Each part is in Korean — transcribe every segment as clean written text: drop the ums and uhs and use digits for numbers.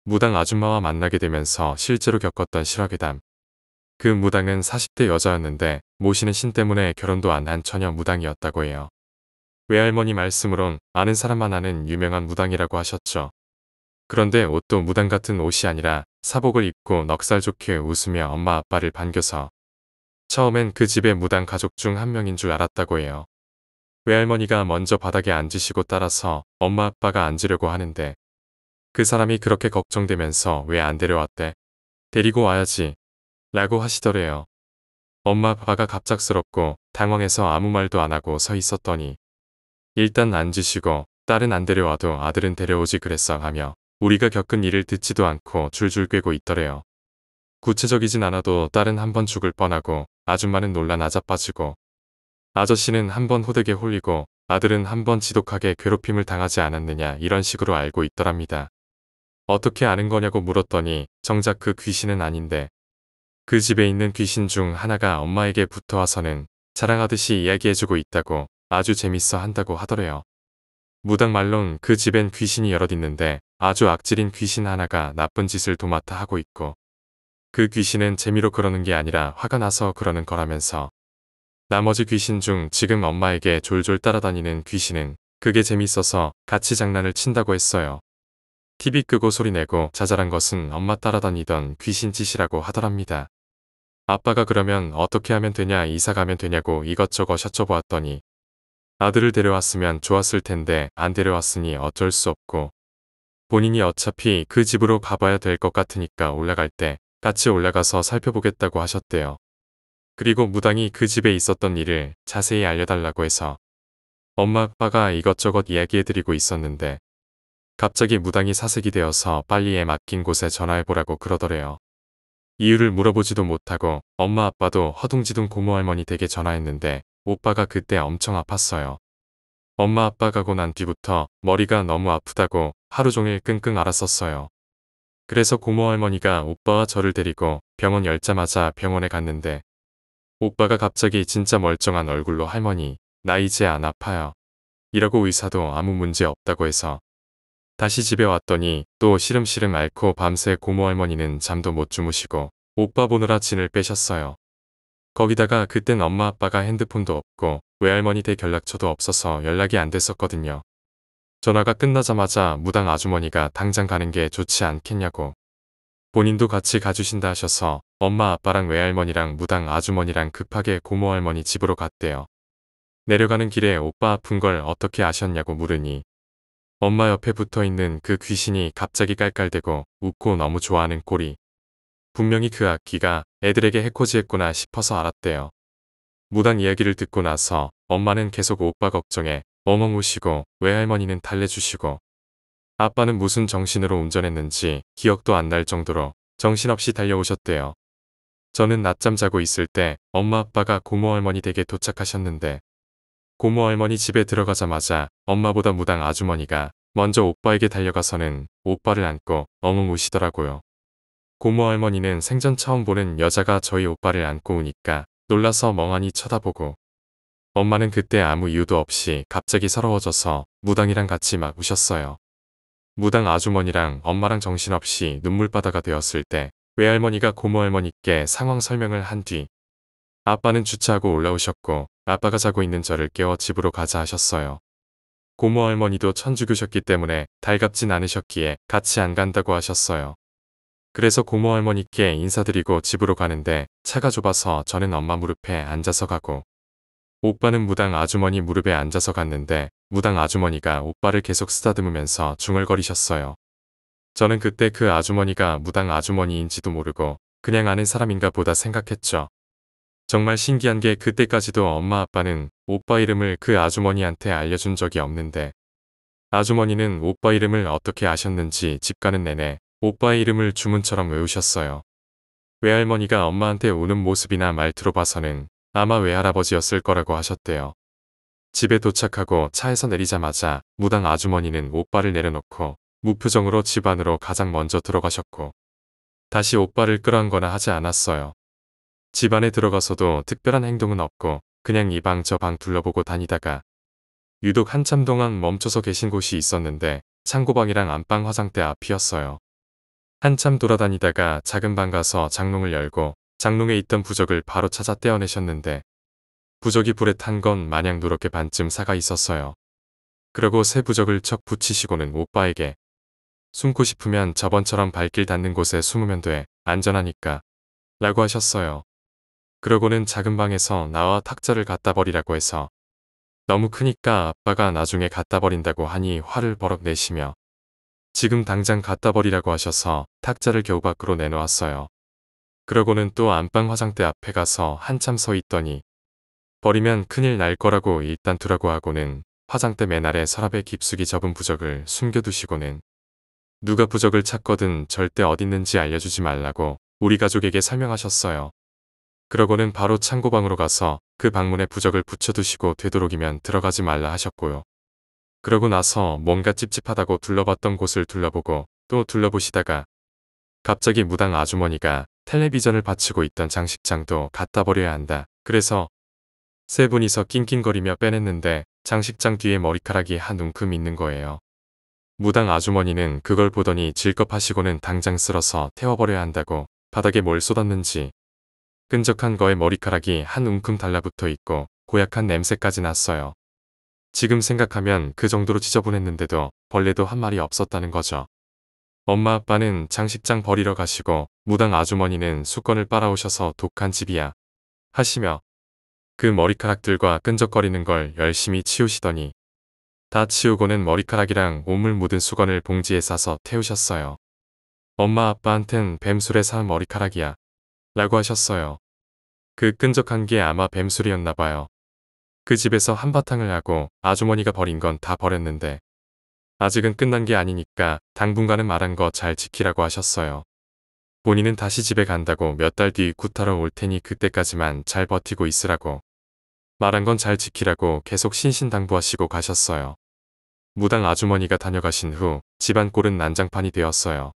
무당 아줌마와 만나게 되면서 실제로 겪었던 실화괴담. 그 무당은 40대 여자였는데 모시는 신 때문에 결혼도 안 한 처녀 무당이었다고 해요. 외할머니 말씀으론 아는 사람만 아는 유명한 무당이라고 하셨죠. 그런데 옷도 무당 같은 옷이 아니라 사복을 입고 넉살 좋게 웃으며 엄마 아빠를 반겨서 처음엔 그 집의 무당 가족 중 한 명인 줄 알았다고 해요. 외할머니가 먼저 바닥에 앉으시고 따라서 엄마 아빠가 앉으려고 하는데 그 사람이 그렇게 걱정되면서 왜 안 데려왔대? 데리고 와야지 라고 하시더래요. 엄마 아빠가 갑작스럽고 당황해서 아무 말도 안 하고 서 있었더니 일단 앉으시고 딸은 안 데려와도 아들은 데려오지 그랬어 하며 우리가 겪은 일을 듣지도 않고 줄줄 꿰고 있더래요. 구체적이진 않아도 딸은 한 번 죽을 뻔하고 아줌마는 놀라 나자빠지고 아저씨는 한 번 호되게 홀리고 아들은 한 번 지독하게 괴롭힘을 당하지 않았느냐 이런 식으로 알고 있더랍니다. 어떻게 아는 거냐고 물었더니 정작 그 귀신은 아닌데 그 집에 있는 귀신 중 하나가 엄마에게 붙어와서는 자랑하듯이 이야기해주고 있다고 아주 재밌어 한다고 하더래요. 무당 말론 그 집엔 귀신이 여럿 있는데 아주 악질인 귀신 하나가 나쁜 짓을 도맡아 하고 있고 그 귀신은 재미로 그러는 게 아니라 화가 나서 그러는 거라면서 나머지 귀신 중 지금 엄마에게 졸졸 따라다니는 귀신은 그게 재밌어서 같이 장난을 친다고 했어요. TV 끄고 소리내고 자잘한 것은 엄마 따라다니던 귀신 짓이라고 하더랍니다. 아빠가 그러면 어떻게 하면 되냐 이사 가면 되냐고 이것저것 여쭤보았더니 아들을 데려왔으면 좋았을 텐데 안 데려왔으니 어쩔 수 없고 본인이 어차피 그 집으로 가봐야 될 것 같으니까 올라갈 때 같이 올라가서 살펴보겠다고 하셨대요. 그리고 무당이 그 집에 있었던 일을 자세히 알려달라고 해서 엄마 아빠가 이것저것 이야기해드리고 있었는데 갑자기 무당이 사색이 되어서 빨리 애 맡긴 곳에 전화해보라고 그러더래요. 이유를 물어보지도 못하고 엄마 아빠도 허둥지둥 고모할머니 댁에 전화했는데 오빠가 그때 엄청 아팠어요. 엄마 아빠 가고 난 뒤부터 머리가 너무 아프다고 하루 종일 끙끙 앓았었어요. 그래서 고모할머니가 오빠와 저를 데리고 병원 열자마자 병원에 갔는데 오빠가 갑자기 진짜 멀쩡한 얼굴로 할머니, 나 이제 안 아파요. 이러고 의사도 아무 문제 없다고 해서 다시 집에 왔더니 또 시름시름 앓고 밤새 고모할머니는 잠도 못 주무시고 오빠 보느라 진을 빼셨어요. 거기다가 그땐 엄마 아빠가 핸드폰도 없고 외할머니 댁 연락처도 없어서 연락이 안 됐었거든요. 전화가 끝나자마자 무당 아주머니가 당장 가는 게 좋지 않겠냐고 본인도 같이 가주신다 하셔서 엄마 아빠랑 외할머니랑 무당 아주머니랑 급하게 고모할머니 집으로 갔대요. 내려가는 길에 오빠 아픈 걸 어떻게 아셨냐고 물으니 엄마 옆에 붙어있는 그 귀신이 갑자기 깔깔대고 웃고 너무 좋아하는 꼴이 분명히 그 악기가 애들에게 해코지했구나 싶어서 알았대요. 무당 이야기를 듣고 나서 엄마는 계속 오빠 걱정에 엉엉 우시고 외할머니는 달래주시고 아빠는 무슨 정신으로 운전했는지 기억도 안 날 정도로 정신없이 달려오셨대요. 저는 낮잠 자고 있을 때 엄마 아빠가 고모할머니 댁에 도착하셨는데 고모할머니 집에 들어가자마자 엄마보다 무당 아주머니가 먼저 오빠에게 달려가서는 오빠를 안고 엉엉 우시더라고요. 고모할머니는 생전 처음 보는 여자가 저희 오빠를 안고 우니까 놀라서 멍하니 쳐다보고 엄마는 그때 아무 이유도 없이 갑자기 서러워져서 무당이랑 같이 막 우셨어요. 무당 아주머니랑 엄마랑 정신없이 눈물바다가 되었을 때 외할머니가 고모할머니께 상황 설명을 한 뒤 아빠는 주차하고 올라오셨고 아빠가 자고 있는 저를 깨워 집으로 가자 하셨어요. 고모할머니도 천주교셨기 때문에 달갑진 않으셨기에 같이 안 간다고 하셨어요. 그래서 고모할머니께 인사드리고 집으로 가는데 차가 좁아서 저는 엄마 무릎에 앉아서 가고 오빠는 무당 아주머니 무릎에 앉아서 갔는데 무당 아주머니가 오빠를 계속 쓰다듬으면서 중얼거리셨어요. 저는 그때 그 아주머니가 무당 아주머니인지도 모르고 그냥 아는 사람인가 보다 생각했죠. 정말 신기한 게 그때까지도 엄마 아빠는 오빠 이름을 그 아주머니한테 알려준 적이 없는데 아주머니는 오빠 이름을 어떻게 아셨는지 집 가는 내내 오빠의 이름을 주문처럼 외우셨어요. 외할머니가 엄마한테 우는 모습이나 말투로 봐서는 아마 외할아버지였을 거라고 하셨대요. 집에 도착하고 차에서 내리자마자 무당 아주머니는 오빠를 내려놓고 무표정으로 집 안으로 가장 먼저 들어가셨고 다시 오빠를 끌어안거나 하지 않았어요. 집 안에 들어가서도 특별한 행동은 없고 그냥 이 방 저 방 둘러보고 다니다가 유독 한참 동안 멈춰서 계신 곳이 있었는데 창고방이랑 안방 화장대 앞이었어요. 한참 돌아다니다가 작은 방 가서 장롱을 열고 장롱에 있던 부적을 바로 찾아 떼어내셨는데 부적이 불에 탄 건 마냥 누렇게 반쯤 사가 있었어요. 그러고 새 부적을 척 붙이시고는 오빠에게 숨고 싶으면 저번처럼 발길 닿는 곳에 숨으면 돼. 안전하니까. 라고 하셨어요. 그러고는 작은 방에서 나와 탁자를 갖다 버리라고 해서 너무 크니까 아빠가 나중에 갖다 버린다고 하니 화를 버럭 내시며 지금 당장 갖다 버리라고 하셔서 탁자를 겨우 밖으로 내놓았어요. 그러고는 또 안방 화장대 앞에 가서 한참 서 있더니 버리면 큰일 날 거라고 일단 두라고 하고는 화장대 맨 아래 서랍에 깊숙이 접은 부적을 숨겨두시고는 누가 부적을 찾거든 절대 어딨는지 알려주지 말라고 우리 가족에게 설명하셨어요. 그러고는 바로 창고방으로 가서 그 방문에 부적을 붙여두시고 되도록이면 들어가지 말라 하셨고요. 그러고 나서 뭔가 찝찝하다고 둘러봤던 곳을 둘러보고 또 둘러보시다가 갑자기 무당 아주머니가 텔레비전을 받치고 있던 장식장도 갖다 버려야 한다. 그래서 세 분이서 낑낑거리며 빼냈는데 장식장 뒤에 머리카락이 한 움큼 있는 거예요. 무당 아주머니는 그걸 보더니 질겁하시고는 당장 쓸어서 태워버려야 한다고 바닥에 뭘 쏟았는지 끈적한 거에 머리카락이 한 움큼 달라붙어 있고 고약한 냄새까지 났어요. 지금 생각하면 그 정도로 지저분했는데도 벌레도 한 마리 없었다는 거죠. 엄마 아빠는 장식장 버리러 가시고 무당 아주머니는 수건을 빨아오셔서 독한 집이야 하시며 그 머리카락들과 끈적거리는 걸 열심히 치우시더니 다 치우고는 머리카락이랑 오물 묻은 수건을 봉지에 싸서 태우셨어요. 엄마 아빠한텐 뱀술에 사은 머리카락이야 라고 하셨어요. 그 끈적한 게 아마 뱀술이었나 봐요. 그 집에서 한바탕을 하고 아주머니가 버린 건 다 버렸는데 아직은 끝난 게 아니니까 당분간은 말한 거 잘 지키라고 하셨어요. 본인은 다시 집에 간다고 몇 달 뒤 구타러 올 테니 그때까지만 잘 버티고 있으라고 말한 건 잘 지키라고 계속 신신당부하시고 가셨어요. 무당 아주머니가 다녀가신 후 집안 꼴은 난장판이 되었어요.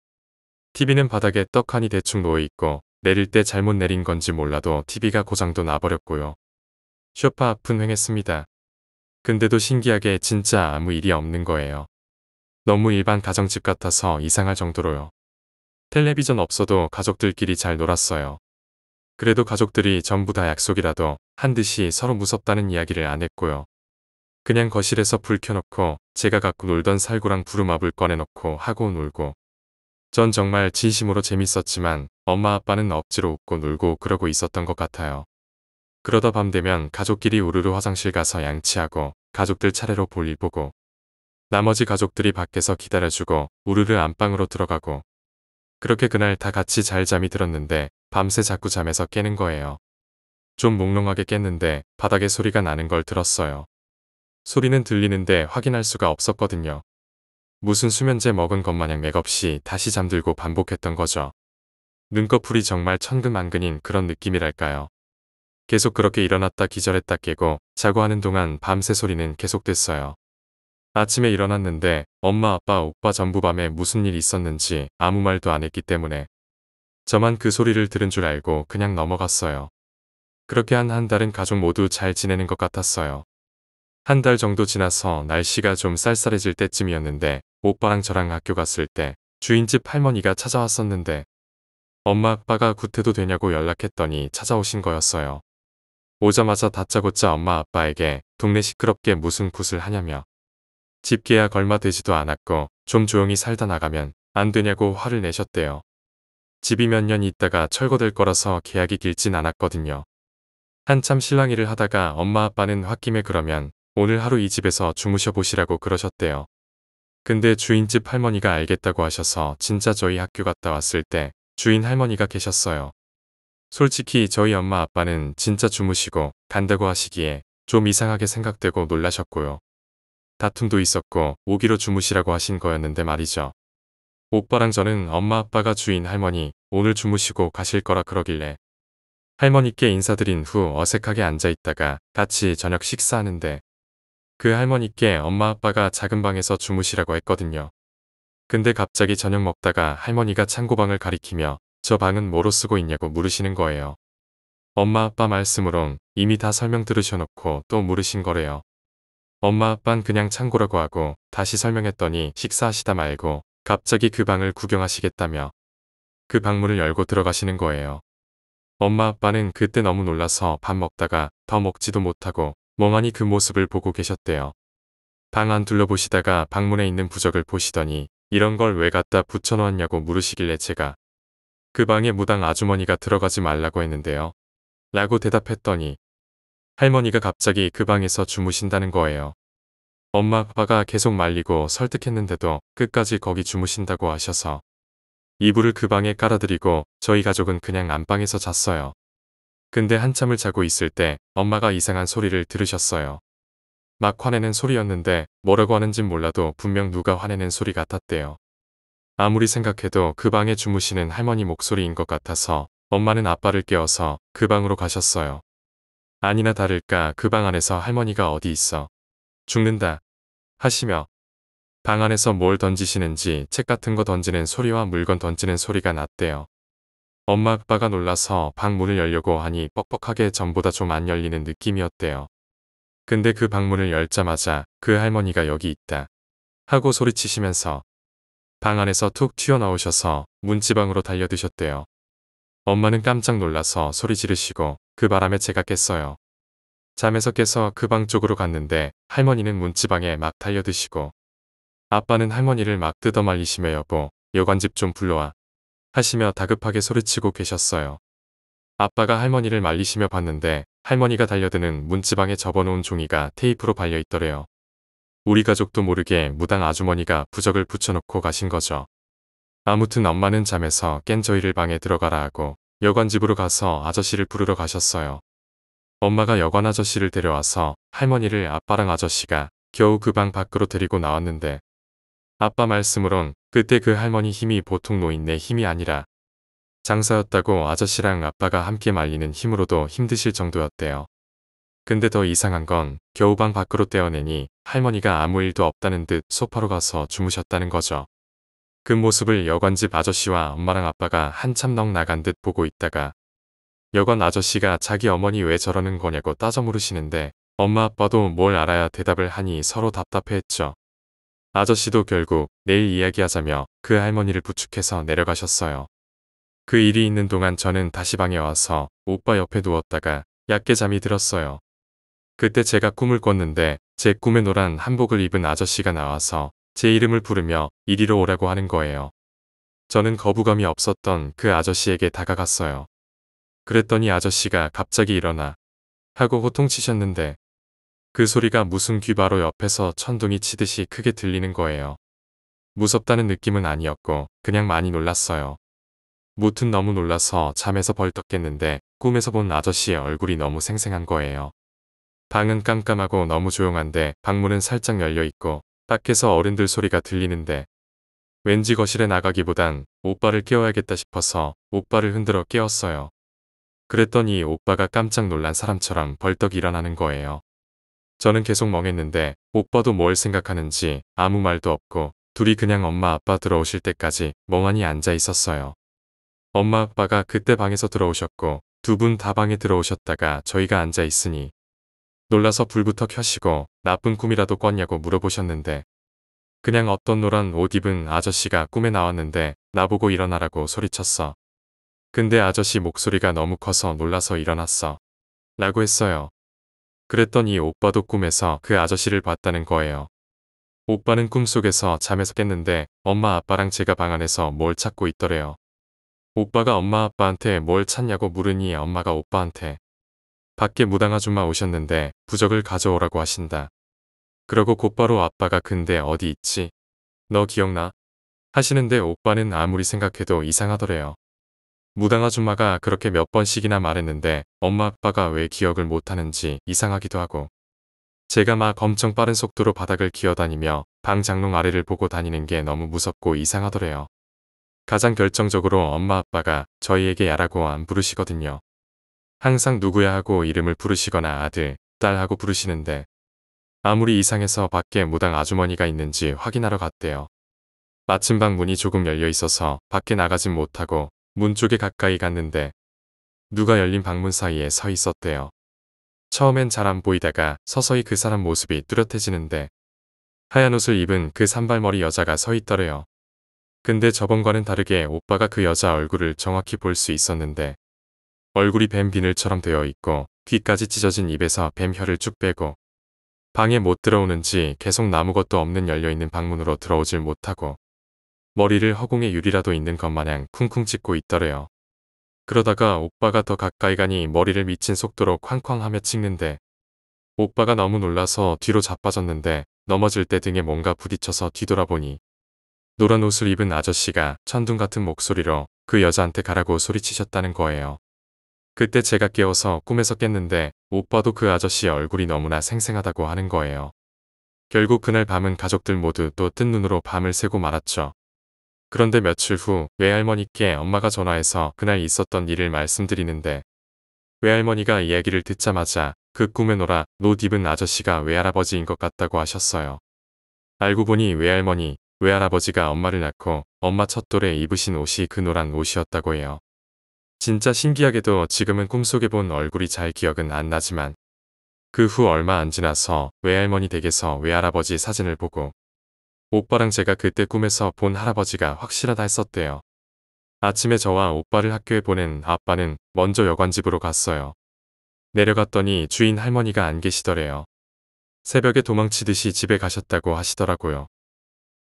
TV는 바닥에 떡하니 대충 놓여있고 내릴 때 잘못 내린 건지 몰라도 TV가 고장도 나버렸고요. 소파 앞은 횡했습니다. 근데도 신기하게 진짜 아무 일이 없는 거예요. 너무 일반 가정집 같아서 이상할 정도로요. 텔레비전 없어도 가족들끼리 잘 놀았어요. 그래도 가족들이 전부 다 약속이라도 한 듯이 서로 무섭다는 이야기를 안 했고요. 그냥 거실에서 불 켜놓고 제가 갖고 놀던 살구랑 부루마블 꺼내놓고 하고 놀고 전 정말 진심으로 재밌었지만 엄마 아빠는 억지로 웃고 놀고 그러고 있었던 것 같아요. 그러다 밤 되면 가족끼리 우르르 화장실 가서 양치하고 가족들 차례로 볼일 보고 나머지 가족들이 밖에서 기다려주고 우르르 안방으로 들어가고 그렇게 그날 다 같이 잘 잠이 들었는데 밤새 자꾸 잠에서 깨는 거예요. 좀 몽롱하게 깼는데 바닥에 소리가 나는 걸 들었어요. 소리는 들리는데 확인할 수가 없었거든요. 무슨 수면제 먹은 것 마냥 맥없이 다시 잠들고 반복했던 거죠. 눈꺼풀이 정말 천근만근인 그런 느낌이랄까요. 계속 그렇게 일어났다 기절했다 깨고 자고 하는 동안 밤새 소리는 계속됐어요. 아침에 일어났는데 엄마 아빠 오빠 전부 밤에 무슨 일 있었는지 아무 말도 안 했기 때문에 저만 그 소리를 들은 줄 알고 그냥 넘어갔어요. 그렇게 한 달은 가족 모두 잘 지내는 것 같았어요. 한 달 정도 지나서 날씨가 좀 쌀쌀해질 때쯤이었는데 오빠랑 저랑 학교 갔을 때 주인집 할머니가 찾아왔었는데 엄마 아빠가 구태도 되냐고 연락했더니 찾아오신 거였어요. 오자마자 다짜고짜 엄마 아빠에게 동네 시끄럽게 무슨 굿을 하냐며 집계야 걸마 되지도 않았고 좀 조용히 살다 나가면 안 되냐고 화를 내셨대요. 집이 몇 년 있다가 철거될 거라서 계약이 길진 않았거든요. 한참 실랑이를 하다가 엄마 아빠는 홧김에 그러면 오늘 하루 이 집에서 주무셔 보시라고 그러셨대요. 근데 주인집 할머니가 알겠다고 하셔서 진짜 저희 학교 갔다 왔을 때 주인 할머니가 계셨어요. 솔직히 저희 엄마 아빠는 진짜 주무시고 간다고 하시기에 좀 이상하게 생각되고 놀라셨고요. 다툼도 있었고 오기로 주무시라고 하신 거였는데 말이죠. 오빠랑 저는 엄마 아빠가 주인 할머니 오늘 주무시고 가실 거라 그러길래 할머니께 인사드린 후 어색하게 앉아있다가 같이 저녁 식사하는데 그 할머니께 엄마 아빠가 작은 방에서 주무시라고 했거든요. 근데 갑자기 저녁 먹다가 할머니가 창고방을 가리키며 저 방은 뭐로 쓰고 있냐고 물으시는 거예요. 엄마 아빠 말씀으론 이미 다 설명 들으셔놓고 또 물으신 거래요. 엄마 아빤 그냥 창고라고 하고 다시 설명했더니 식사하시다 말고 갑자기 그 방을 구경하시겠다며 그 방문을 열고 들어가시는 거예요. 엄마 아빠는 그때 너무 놀라서 밥 먹다가 더 먹지도 못하고 멍하니 그 모습을 보고 계셨대요. 방 안 둘러보시다가 방문에 있는 부적을 보시더니 이런 걸 왜 갖다 붙여놓았냐고 물으시길래 제가 그 방에 무당 아주머니가 들어가지 말라고 했는데요. 라고 대답했더니 할머니가 갑자기 그 방에서 주무신다는 거예요. 엄마 아빠가 계속 말리고 설득했는데도 끝까지 거기 주무신다고 하셔서 이불을 그 방에 깔아드리고 저희 가족은 그냥 안방에서 잤어요. 근데 한참을 자고 있을 때 엄마가 이상한 소리를 들으셨어요. 막 화내는 소리였는데 뭐라고 하는진 몰라도 분명 누가 화내는 소리 같았대요. 아무리 생각해도 그 방에 주무시는 할머니 목소리인 것 같아서 엄마는 아빠를 깨워서 그 방으로 가셨어요. 아니나 다를까 그 방 안에서 할머니가 어디 있어 죽는다 하시며 방 안에서 뭘 던지시는지 책 같은 거 던지는 소리와 물건 던지는 소리가 났대요. 엄마 아빠가 놀라서 방 문을 열려고 하니 뻑뻑하게 전보다 좀 안 열리는 느낌이었대요. 근데 그 방문을 열자마자 그 할머니가 여기 있다 하고 소리치시면서 방 안에서 툭 튀어나오셔서 문지방으로 달려드셨대요. 엄마는 깜짝 놀라서 소리 지르시고 그 바람에 제가 깼어요. 잠에서 깨서 그 방 쪽으로 갔는데 할머니는 문지방에 막 달려드시고 아빠는 할머니를 막 뜯어말리시며 여보 여관집 좀 불러와 하시며 다급하게 소리치고 계셨어요. 아빠가 할머니를 말리시며 봤는데 할머니가 달려드는 문지방에 접어놓은 종이가 테이프로 발려있더래요. 우리 가족도 모르게 무당 아주머니가 부적을 붙여놓고 가신 거죠. 아무튼 엄마는 잠에서 깬 저희를 방에 들어가라 하고 여관집으로 가서 아저씨를 부르러 가셨어요. 엄마가 여관 아저씨를 데려와서 할머니를 아빠랑 아저씨가 겨우 그 방 밖으로 데리고 나왔는데 아빠 말씀으론 그때 그 할머니 힘이 보통 노인네 힘이 아니라 장사였다고 아저씨랑 아빠가 함께 말리는 힘으로도 힘드실 정도였대요. 근데 더 이상한 건 겨우 방 밖으로 떼어내니 할머니가 아무 일도 없다는 듯 소파로 가서 주무셨다는 거죠. 그 모습을 여관집 아저씨와 엄마랑 아빠가 한참 넋 나간 듯 보고 있다가 여관 아저씨가 자기 어머니 왜 저러는 거냐고 따져 물으시는데 엄마 아빠도 뭘 알아야 대답을 하니 서로 답답해했죠. 아저씨도 결국 내일 이야기하자며 그 할머니를 부축해서 내려가셨어요. 그 일이 있는 동안 저는 다시 방에 와서 오빠 옆에 누웠다가 얕게 잠이 들었어요. 그때 제가 꿈을 꿨는데 제 꿈에 노란 한복을 입은 아저씨가 나와서 제 이름을 부르며 이리로 오라고 하는 거예요. 저는 거부감이 없었던 그 아저씨에게 다가갔어요. 그랬더니 아저씨가 갑자기 일어나 하고 호통치셨는데 그 소리가 무슨 귀 바로 옆에서 천둥이 치듯이 크게 들리는 거예요. 무섭다는 느낌은 아니었고 그냥 많이 놀랐어요. 무튼 너무 놀라서 잠에서 벌떡 깼는데 꿈에서 본 아저씨의 얼굴이 너무 생생한 거예요. 방은 깜깜하고 너무 조용한데 방문은 살짝 열려있고 밖에서 어른들 소리가 들리는데 왠지 거실에 나가기보단 오빠를 깨워야겠다 싶어서 오빠를 흔들어 깨웠어요. 그랬더니 오빠가 깜짝 놀란 사람처럼 벌떡 일어나는 거예요. 저는 계속 멍했는데 오빠도 뭘 생각하는지 아무 말도 없고 둘이 그냥 엄마 아빠 들어오실 때까지 멍하니 앉아 있었어요. 엄마 아빠가 그때 방에서 들어오셨고 두 분 다 방에 들어오셨다가 저희가 앉아 있으니 놀라서 불부터 켜시고 나쁜 꿈이라도 꿨냐고 물어보셨는데 그냥 어떤 노란 옷 입은 아저씨가 꿈에 나왔는데 나보고 일어나라고 소리쳤어. 근데 아저씨 목소리가 너무 커서 놀라서 일어났어. 라고 했어요. 그랬더니 오빠도 꿈에서 그 아저씨를 봤다는 거예요. 오빠는 꿈속에서 잠에서 깼는데 엄마 아빠랑 제가 방 안에서 뭘 찾고 있더래요. 오빠가 엄마 아빠한테 뭘 찾냐고 물으니 엄마가 오빠한테 밖에 무당 아줌마 오셨는데 부적을 가져오라고 하신다. 그러고 곧바로 아빠가 근데 어디 있지? 너 기억나? 하시는데 오빠는 아무리 생각해도 이상하더래요. 무당 아줌마가 그렇게 몇 번씩이나 말했는데 엄마 아빠가 왜 기억을 못하는지 이상하기도 하고 제가 막 엄청 빠른 속도로 바닥을 기어다니며 방 장롱 아래를 보고 다니는 게 너무 무섭고 이상하더래요. 가장 결정적으로 엄마 아빠가 저희에게 야라고 안 부르시거든요. 항상 누구야 하고 이름을 부르시거나 아들, 딸 하고 부르시는데 아무리 이상해서 밖에 무당 아주머니가 있는지 확인하러 갔대요. 마침 방 문이 조금 열려 있어서 밖에 나가진 못하고 문 쪽에 가까이 갔는데 누가 열린 방문 사이에 서 있었대요. 처음엔 잘 안 보이다가 서서히 그 사람 모습이 뚜렷해지는데 하얀 옷을 입은 그 산발머리 여자가 서 있더래요. 근데 저번과는 다르게 오빠가 그 여자 얼굴을 정확히 볼 수 있었는데 얼굴이 뱀 비늘처럼 되어 있고 귀까지 찢어진 입에서 뱀 혀를 쭉 빼고 방에 못 들어오는지 계속 아무것도 없는 열려있는 방문으로 들어오질 못하고 머리를 허공에 유리라도 있는 것 마냥 쿵쿵 찍고 있더래요. 그러다가 오빠가 더 가까이 가니 머리를 미친 속도로 쾅쾅하며 찍는데 오빠가 너무 놀라서 뒤로 자빠졌는데 넘어질 때 등에 뭔가 부딪혀서 뒤돌아보니 노란 옷을 입은 아저씨가 천둥 같은 목소리로 그 여자한테 가라고 소리치셨다는 거예요. 그때 제가 깨워서 꿈에서 깼는데 오빠도 그 아저씨의 얼굴이 너무나 생생하다고 하는 거예요. 결국 그날 밤은 가족들 모두 또 뜬 눈으로 밤을 새고 말았죠. 그런데 며칠 후 외할머니께 엄마가 전화해서 그날 있었던 일을 말씀드리는데 외할머니가 이야기를 듣자마자 그 꿈에 놀아 옷 입은 아저씨가 외할아버지인 것 같다고 하셨어요. 알고 보니 외할아버지가 엄마를 낳고 엄마 첫 돌에 입으신 옷이 그 노란 옷이었다고 해요. 진짜 신기하게도 지금은 꿈속에 본 얼굴이 잘 기억은 안 나지만 그 후 얼마 안 지나서 외할머니 댁에서 외할아버지 사진을 보고 오빠랑 제가 그때 꿈에서 본 할아버지가 확실하다 했었대요. 아침에 저와 오빠를 학교에 보낸 아빠는 먼저 여관집으로 갔어요. 내려갔더니 주인 할머니가 안 계시더래요. 새벽에 도망치듯이 집에 가셨다고 하시더라고요.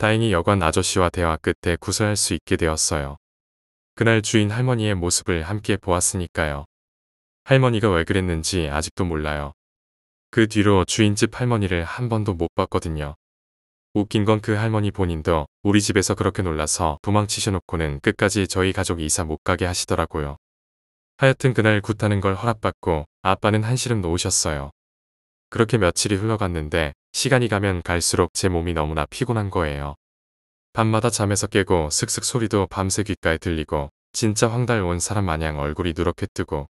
다행히 여관 아저씨와 대화 끝에 구슬할 수 있게 되었어요. 그날 주인 할머니의 모습을 함께 보았으니까요. 할머니가 왜 그랬는지 아직도 몰라요. 그 뒤로 주인집 할머니를 한 번도 못 봤거든요. 웃긴 건 그 할머니 본인도 우리 집에서 그렇게 놀라서 도망치셔놓고는 끝까지 저희 가족 이사 못 가게 하시더라고요. 하여튼 그날 굿하는 걸 허락받고 아빠는 한시름 놓으셨어요. 그렇게 며칠이 흘러갔는데 시간이 가면 갈수록 제 몸이 너무나 피곤한 거예요. 밤마다 잠에서 깨고 슥슥 소리도 밤새 귓가에 들리고 진짜 황달 온 사람 마냥 얼굴이 누렇게 뜨고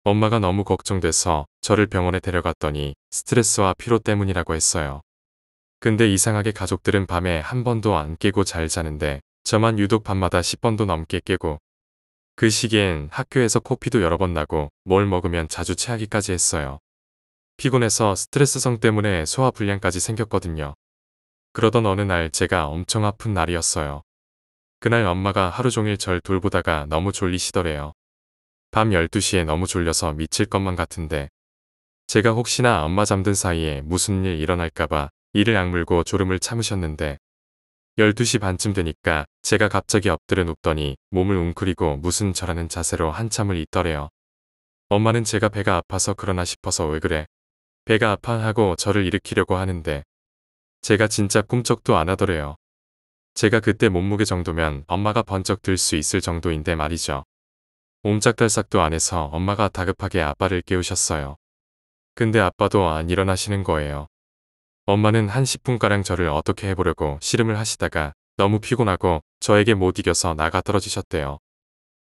엄마가 너무 걱정돼서 저를 병원에 데려갔더니 스트레스와 피로 때문이라고 했어요. 근데 이상하게 가족들은 밤에 한 번도 안 깨고 잘 자는데 저만 유독 밤마다 10번도 넘게 깨고 그 시기엔 학교에서 코피도 여러 번 나고 뭘 먹으면 자주 체하기까지 했어요. 피곤해서 스트레스성 때문에 소화불량까지 생겼거든요. 그러던 어느 날 제가 엄청 아픈 날이었어요. 그날 엄마가 하루 종일 절 돌보다가 너무 졸리시더래요. 밤 12시에 너무 졸려서 미칠 것만 같은데 제가 혹시나 엄마 잠든 사이에 무슨 일 일어날까봐 이를 악물고 졸음을 참으셨는데 12시 반쯤 되니까 제가 갑자기 엎드려 눕더니 몸을 웅크리고 무슨 저라는 자세로 한참을 있더래요. 엄마는 제가 배가 아파서 그러나 싶어서 왜 그래? 배가 아파 하고 저를 일으키려고 하는데 제가 진짜 꿈쩍도 안 하더래요. 제가 그때 몸무게 정도면 엄마가 번쩍 들 수 있을 정도인데 말이죠. 옴짝달싹도 안 해서 엄마가 다급하게 아빠를 깨우셨어요. 근데 아빠도 안 일어나시는 거예요. 엄마는 한 10분가량 저를 어떻게 해보려고 씨름을 하시다가 너무 피곤하고 저에게 못 이겨서 나가 떨어지셨대요.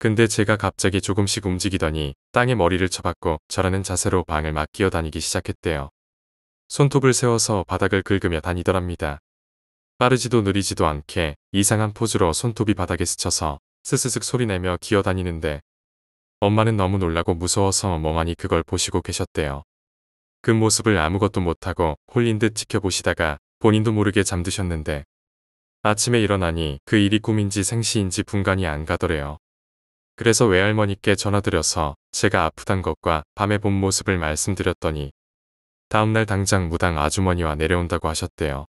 근데 제가 갑자기 조금씩 움직이더니 땅에 머리를 쳐박고 저라는 자세로 방을 막 기어다니기 시작했대요. 손톱을 세워서 바닥을 긁으며 다니더랍니다. 빠르지도 느리지도 않게 이상한 포즈로 손톱이 바닥에 스쳐서 스스슥 소리내며 기어다니는데 엄마는 너무 놀라고 무서워서 멍하니 그걸 보시고 계셨대요. 그 모습을 아무것도 못하고 홀린 듯 지켜보시다가 본인도 모르게 잠드셨는데 아침에 일어나니 그 일이 꿈인지 생시인지 분간이 안 가더래요. 그래서 외할머니께 전화드려서 제가 아프단 것과 밤에 본 모습을 말씀드렸더니 다음날 당장 무당 아주머니와 내려온다고 하셨대요.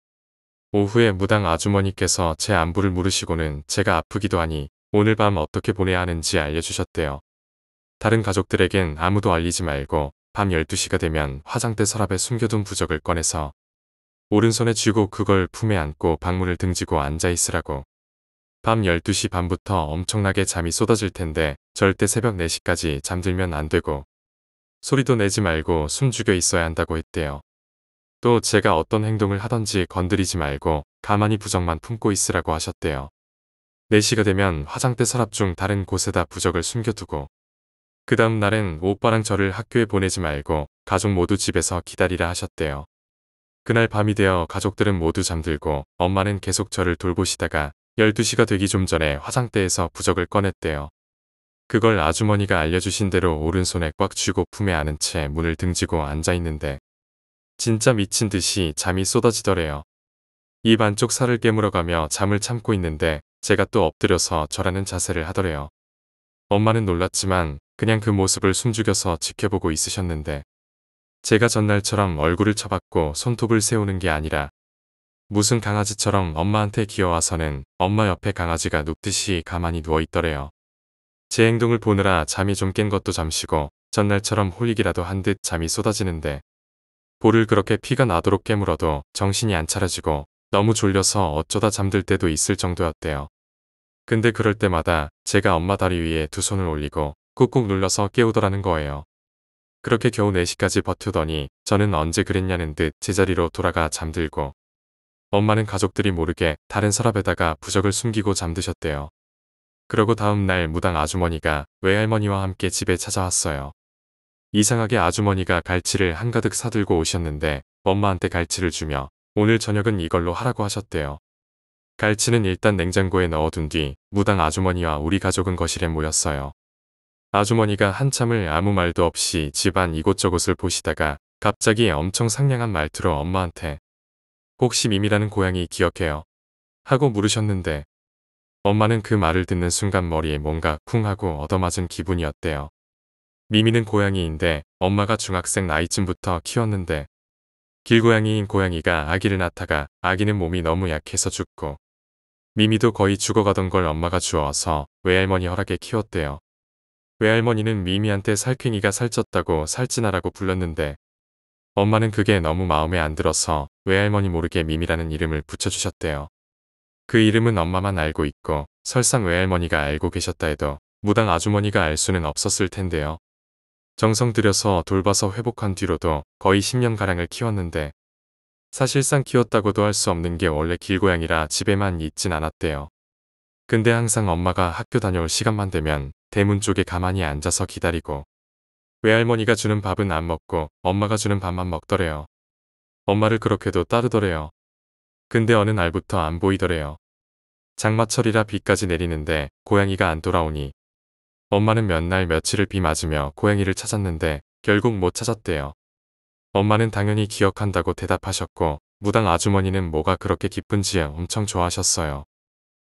오후에 무당 아주머니께서 제 안부를 물으시고는 제가 아프기도 하니 오늘 밤 어떻게 보내야 하는지 알려주셨대요. 다른 가족들에겐 아무도 알리지 말고 밤 12시가 되면 화장대 서랍에 숨겨둔 부적을 꺼내서 오른손에 쥐고 그걸 품에 안고 방문을 등지고 앉아있으라고. 밤 12시 반부터 엄청나게 잠이 쏟아질 텐데 절대 새벽 4시까지 잠들면 안 되고 소리도 내지 말고 숨 죽여 있어야 한다고 했대요. 또 제가 어떤 행동을 하던지 건드리지 말고 가만히 부적만 품고 있으라고 하셨대요. 4시가 되면 화장대 서랍 중 다른 곳에다 부적을 숨겨두고 그 다음 날엔 오빠랑 저를 학교에 보내지 말고 가족 모두 집에서 기다리라 하셨대요. 그날 밤이 되어 가족들은 모두 잠들고 엄마는 계속 저를 돌보시다가 12시가 되기 좀 전에 화장대에서 부적을 꺼냈대요. 그걸 아주머니가 알려주신 대로 오른손에 꽉 쥐고 품에 안은 채 문을 등지고 앉아있는데 진짜 미친 듯이 잠이 쏟아지더래요. 입 안쪽 살을 깨물어가며 잠을 참고 있는데 제가 또 엎드려서 절하는 자세를 하더래요. 엄마는 놀랐지만 그냥 그 모습을 숨죽여서 지켜보고 있으셨는데 제가 전날처럼 얼굴을 쳐박고 손톱을 세우는 게 아니라 무슨 강아지처럼 엄마한테 기어와서는 엄마 옆에 강아지가 눕듯이 가만히 누워있더래요. 제 행동을 보느라 잠이 좀 깬 것도 잠시고 전날처럼 홀리기라도 한 듯 잠이 쏟아지는데 볼을 그렇게 피가 나도록 깨물어도 정신이 안 차려지고 너무 졸려서 어쩌다 잠들 때도 있을 정도였대요. 근데 그럴 때마다 제가 엄마 다리 위에 두 손을 올리고 꾹꾹 눌러서 깨우더라는 거예요. 그렇게 겨우 4시까지 버티더니 저는 언제 그랬냐는 듯 제자리로 돌아가 잠들고 엄마는 가족들이 모르게 다른 서랍에다가 부적을 숨기고 잠드셨대요. 그러고 다음 날 무당 아주머니가 외할머니와 함께 집에 찾아왔어요. 이상하게 아주머니가 갈치를 한가득 사들고 오셨는데 엄마한테 갈치를 주며 오늘 저녁은 이걸로 하라고 하셨대요. 갈치는 일단 냉장고에 넣어둔 뒤 무당 아주머니와 우리 가족은 거실에 모였어요. 아주머니가 한참을 아무 말도 없이 집안 이곳저곳을 보시다가 갑자기 엄청 상냥한 말투로 엄마한테 혹시 미미라는 고양이 기억해요? 하고 물으셨는데 엄마는 그 말을 듣는 순간 머리에 뭔가 쿵 하고 얻어맞은 기분이었대요. 미미는 고양이인데 엄마가 중학생 나이쯤부터 키웠는데 길고양이인 고양이가 아기를 낳다가 아기는 몸이 너무 약해서 죽고 미미도 거의 죽어가던 걸 엄마가 주워와서 외할머니 허락에 키웠대요. 외할머니는 미미한테 살쾡이가 살쪘다고 살찐아라고 불렀는데 엄마는 그게 너무 마음에 안 들어서 외할머니 모르게 미미라는 이름을 붙여주셨대요. 그 이름은 엄마만 알고 있고 설상 외할머니가 알고 계셨다 해도 무당 아주머니가 알 수는 없었을 텐데요. 정성 들여서 돌봐서 회복한 뒤로도 거의 10년가량을 키웠는데 사실상 키웠다고도 할 수 없는 게 원래 길고양이라 집에만 있진 않았대요. 근데 항상 엄마가 학교 다녀올 시간만 되면 대문 쪽에 가만히 앉아서 기다리고 외할머니가 주는 밥은 안 먹고 엄마가 주는 밥만 먹더래요. 엄마를 그렇게도 따르더래요. 근데 어느 날부터 안 보이더래요. 장마철이라 비까지 내리는데 고양이가 안 돌아오니 엄마는 몇 날 며칠을 비 맞으며 고양이를 찾았는데 결국 못 찾았대요. 엄마는 당연히 기억한다고 대답하셨고 무당 아주머니는 뭐가 그렇게 기쁜지 엄청 좋아하셨어요.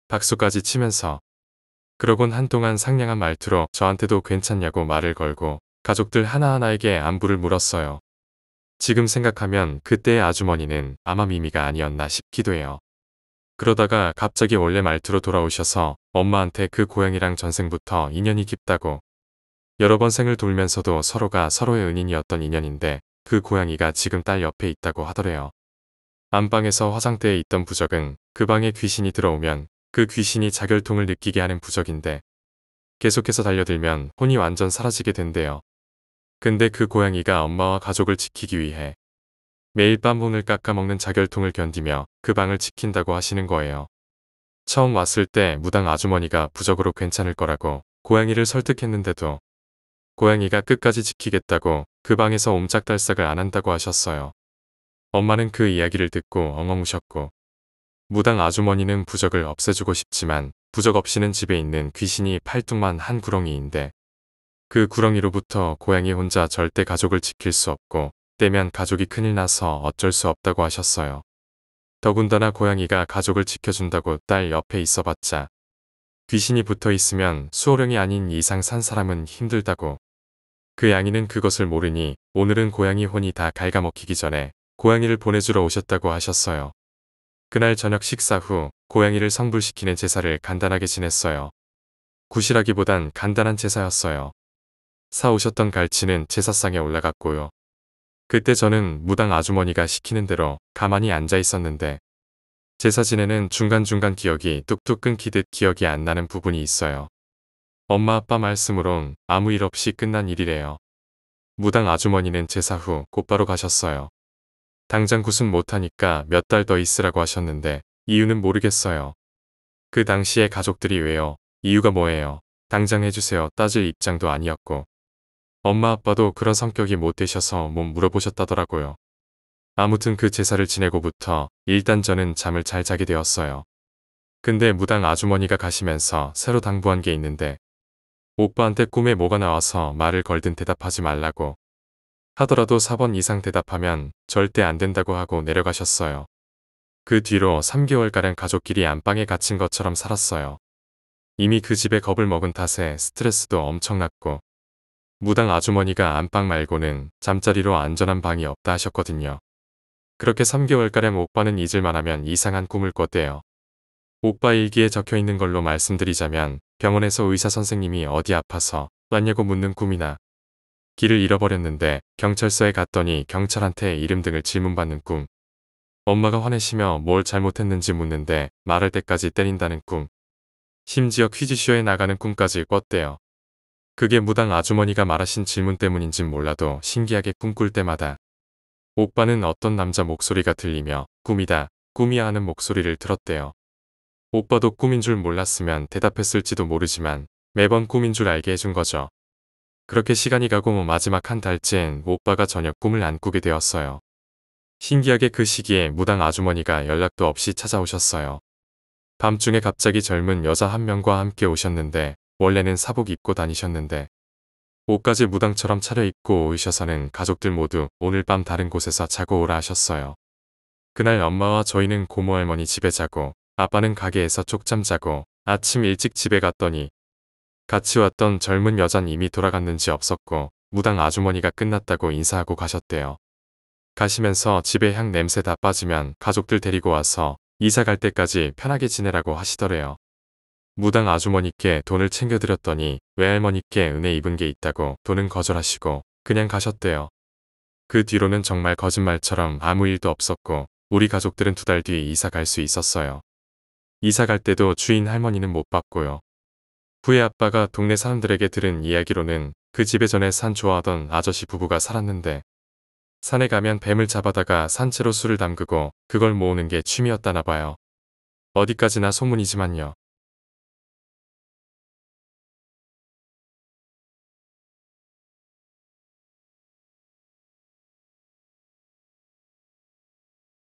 박수까지 치면서 그러곤 한동안 상냥한 말투로 저한테도 괜찮냐고 말을 걸고 가족들 하나하나에게 안부를 물었어요. 지금 생각하면 그때의 아주머니는 아마 미미가 아니었나 싶기도 해요. 그러다가 갑자기 원래 말투로 돌아오셔서 엄마한테 그 고양이랑 전생부터 인연이 깊다고 여러 번 생을 돌면서도 서로가 서로의 은인이었던 인연인데 그 고양이가 지금 딸 옆에 있다고 하더래요. 안방에서 화장대에 있던 부적은 그 방에 귀신이 들어오면 그 귀신이 자결통을 느끼게 하는 부적인데 계속해서 달려들면 혼이 완전 사라지게 된대요. 근데 그 고양이가 엄마와 가족을 지키기 위해 매일 밤 혼을 깎아먹는 자결통을 견디며 그 방을 지킨다고 하시는 거예요. 처음 왔을 때 무당 아주머니가 부적으로 괜찮을 거라고 고양이를 설득했는데도 고양이가 끝까지 지키겠다고 그 방에서 옴짝달싹을 안 한다고 하셨어요. 엄마는 그 이야기를 듣고 엉엉 우셨고 무당 아주머니는 부적을 없애주고 싶지만 부적 없이는 집에 있는 귀신이 팔뚝만 한 구렁이인데 그 구렁이로부터 고양이 혼자 절대 가족을 지킬 수 없고 때면 가족이 큰일 나서 어쩔 수 없다고 하셨어요. 더군다나 고양이가 가족을 지켜준다고 딸 옆에 있어봤자 귀신이 붙어있으면 수호령이 아닌 이상 산 사람은 힘들다고. 그 양이는 그것을 모르니 오늘은 고양이 혼이 다 갉아먹히기 전에 고양이를 보내주러 오셨다고 하셨어요. 그날 저녁 식사 후 고양이를 성불시키는 제사를 간단하게 지냈어요. 구실하기보단 간단한 제사였어요. 사오셨던 갈치는 제사상에 올라갔고요. 그때 저는 무당 아주머니가 시키는 대로 가만히 앉아 있었는데 제사 지내는 중간중간 기억이 뚝뚝 끊기듯 기억이 안 나는 부분이 있어요. 엄마 아빠 말씀으론 아무 일 없이 끝난 일이래요. 무당 아주머니는 제사 후 곧바로 가셨어요. 당장 구순 못하니까 몇 달 더 있으라고 하셨는데 이유는 모르겠어요. 그 당시에 가족들이 왜요? 이유가 뭐예요? 당장 해주세요 따질 입장도 아니었고 엄마 아빠도 그런 성격이 못 되셔서 못 물어보셨다더라고요. 아무튼 그 제사를 지내고부터 일단 저는 잠을 잘 자게 되었어요. 근데 무당 아주머니가 가시면서 새로 당부한 게 있는데 오빠한테 꿈에 뭐가 나와서 말을 걸든 대답하지 말라고. 하더라도 4번 이상 대답하면 절대 안 된다고 하고 내려가셨어요. 그 뒤로 3개월가량 가족끼리 안방에 갇힌 것처럼 살았어요. 이미 그 집에 겁을 먹은 탓에 스트레스도 엄청났고 무당 아주머니가 안방 말고는 잠자리로 안전한 방이 없다 하셨거든요. 그렇게 3개월가량 오빠는 잊을만 하면 이상한 꿈을 꿨대요. 오빠 일기에 적혀있는 걸로 말씀드리자면 병원에서 의사 선생님이 어디 아파서 왔냐고 묻는 꿈이나 길을 잃어버렸는데 경찰서에 갔더니 경찰한테 이름 등을 질문받는 꿈. 엄마가 화내시며 뭘 잘못했는지 묻는데 말할 때까지 때린다는 꿈. 심지어 퀴즈쇼에 나가는 꿈까지 꿨대요. 그게 무당 아주머니가 말하신 질문 때문인진 몰라도 신기하게 꿈꿀 때마다 오빠는 어떤 남자 목소리가 들리며 꿈이다, 꿈이야 하는 목소리를 들었대요. 오빠도 꿈인 줄 몰랐으면 대답했을지도 모르지만 매번 꿈인 줄 알게 해준 거죠. 그렇게 시간이 가고 마지막 한 달째엔 오빠가 전혀 꿈을 안 꾸게 되었어요. 신기하게 그 시기에 무당 아주머니가 연락도 없이 찾아오셨어요. 밤중에 갑자기 젊은 여자 한 명과 함께 오셨는데 원래는 사복 입고 다니셨는데 옷까지 무당처럼 차려입고 오셔서는 가족들 모두 오늘 밤 다른 곳에서 자고 오라 하셨어요. 그날 엄마와 저희는 고모 할머니 집에 자고 아빠는 가게에서 쪽잠 자고 아침 일찍 집에 갔더니 같이 왔던 젊은 여잔 이미 돌아갔는지 없었고 무당 아주머니가 끝났다고 인사하고 가셨대요. 가시면서 집에 향 냄새 다 빠지면 가족들 데리고 와서 이사 갈 때까지 편하게 지내라고 하시더래요. 무당 아주머니께 돈을 챙겨드렸더니 외할머니께 은혜 입은 게 있다고 돈은 거절하시고 그냥 가셨대요. 그 뒤로는 정말 거짓말처럼 아무 일도 없었고 우리 가족들은 2달 뒤에 이사 갈 수 있었어요. 이사 갈 때도 주인 할머니는 못 봤고요. 후에 아빠가 동네 사람들에게 들은 이야기로는 그 집에 전에 산 좋아하던 아저씨 부부가 살았는데 산에 가면 뱀을 잡아다가 산채로 술을 담그고 그걸 모으는 게 취미였다나 봐요. 어디까지나 소문이지만요.